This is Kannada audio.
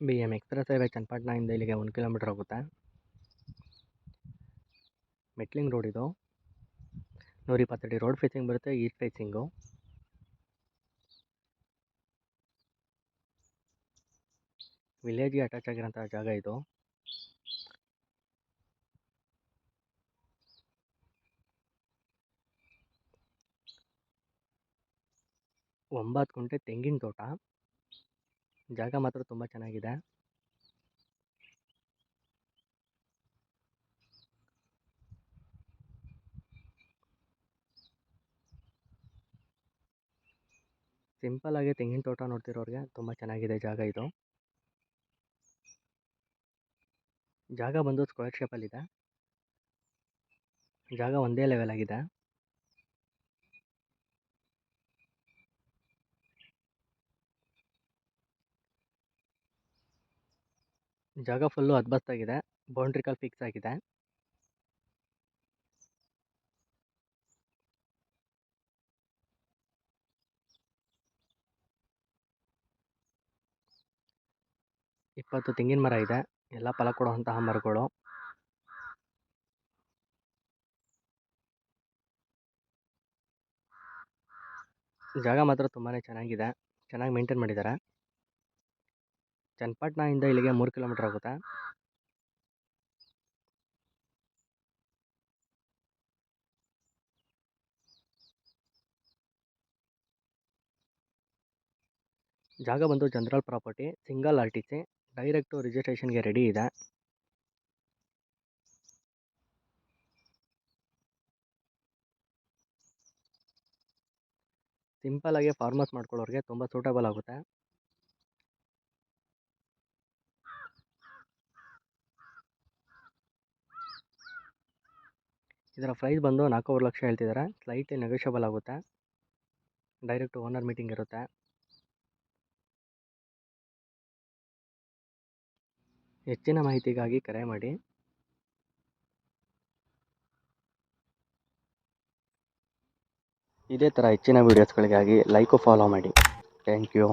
BM ಎಕ್ಸ್‌ಪ್ರೆಸ್ ಹೈವೇ ಚನ್ನಪಟ್ಟಣದಿಂದ ಇಲ್ಲಿಗೆ 1 ಕಿಲೋಮೀಟರ್ ಆಗುತ್ತೆ. ಮೆಟ್ಲಿಂಗ್ ರೋಡ್ ಇದು. 120 ಅಡಿ ರೋಡ್ ಫೇಸಿಂಗ್ ಬರುತ್ತೆ, ಈಸ್ಟ್ ಫೇಸಿಂಗು. ವಿಲೇಜ್ಗೆ ಅಟ್ಯಾಚ್ ಆಗಿರೋಂಥ ಜಾಗ ಇದು. ಒಂಬತ್ತು ಗುಂಟೆ ತೆಂಗಿನ ತೋಟ. ಜಾಗ ಮಾತ್ರ ತುಂಬ ಚೆನ್ನಾಗಿದೆ. ಸಿಂಪಲ್ ಆಗಿ ತೆಂಗಿನ ತೋಟ ನೋಡ್ತಿರೋರಿಗೆ ತುಂಬ ಚೆನ್ನಾಗಿದೆ ಜಾಗ ಇದು. ಜಾಗ ಬಂದು ಸ್ಕ್ವೇರ್ ಶೇಪಲ್ಲಿದೆ. ಜಾಗ ಒಂದೇ ಲೆವೆಲ್ ಆಗಿದೆ. ಜಾಗ ಫುಲ್ಲು ಅದ್ಬಸ್ತಾಗಿದೆ. ಬೌಂಡ್ರಿ ಕಾಲ್ ಫಿಕ್ಸ್ ಆಗಿದೆ. ಇಪ್ಪತ್ತು ತೆಂಗಿನ ಮರ ಇದೆ. ಎಲ್ಲ ಫಲ ಕೊಡುವಂತಹ ಮರಗಳು. ಜಾಗ ಮಾತ್ರ ತುಂಬಾ ಚೆನ್ನಾಗಿದೆ. ಚೆನ್ನಾಗಿ ಮೇಂಟೈನ್ ಮಾಡಿದ್ದಾರೆ. ಚನ್ನಪಟ್ಟಣದಿಂದ ಇಲ್ಲಿಗೆ 3 ಕಿಲೋಮೀಟರ್ ಆಗುತ್ತೆ. ಜಾಗ ಬಂದು general property, single RTC, direct ರಿಜಿಸ್ಟ್ರೇಷನ್ಗೆ ರೆಡಿ ಇದೆ. ಸಿಂಪಲ್ ಆಗಿ ಫಾರ್ಮರ್ಸ್ ಮಾಡ್ಕೊಳ್ಳೋರಿಗೆ ತುಂಬ ಸೂಟಬಲ್ ಆಗುತ್ತೆ. ಇದರ ಪ್ರೈಸ್ ಬಂದು 4.5 ಲಕ್ಷ ಹೇಳ್ತಿದ್ದಾರೆ. ಸ್ಲೈಟ್ಲಿ ನೆಗೋಷಿಯಬಲ್ ಆಗುತ್ತೆ. ಡೈರೆಕ್ಟ್ ಓನರ್ ಮೀಟಿಂಗ್ ಇರುತ್ತೆ. ಹೆಚ್ಚಿನ ಮಾಹಿತಿಗಾಗಿ ಕರೆ ಮಾಡಿ. ಇದೇ ಥರ ಹೆಚ್ಚಿನ ವೀಡಿಯೋಸ್ಗಳಿಗಾಗಿ ಲೈಕು ಫಾಲೋ ಮಾಡಿ. Thank you.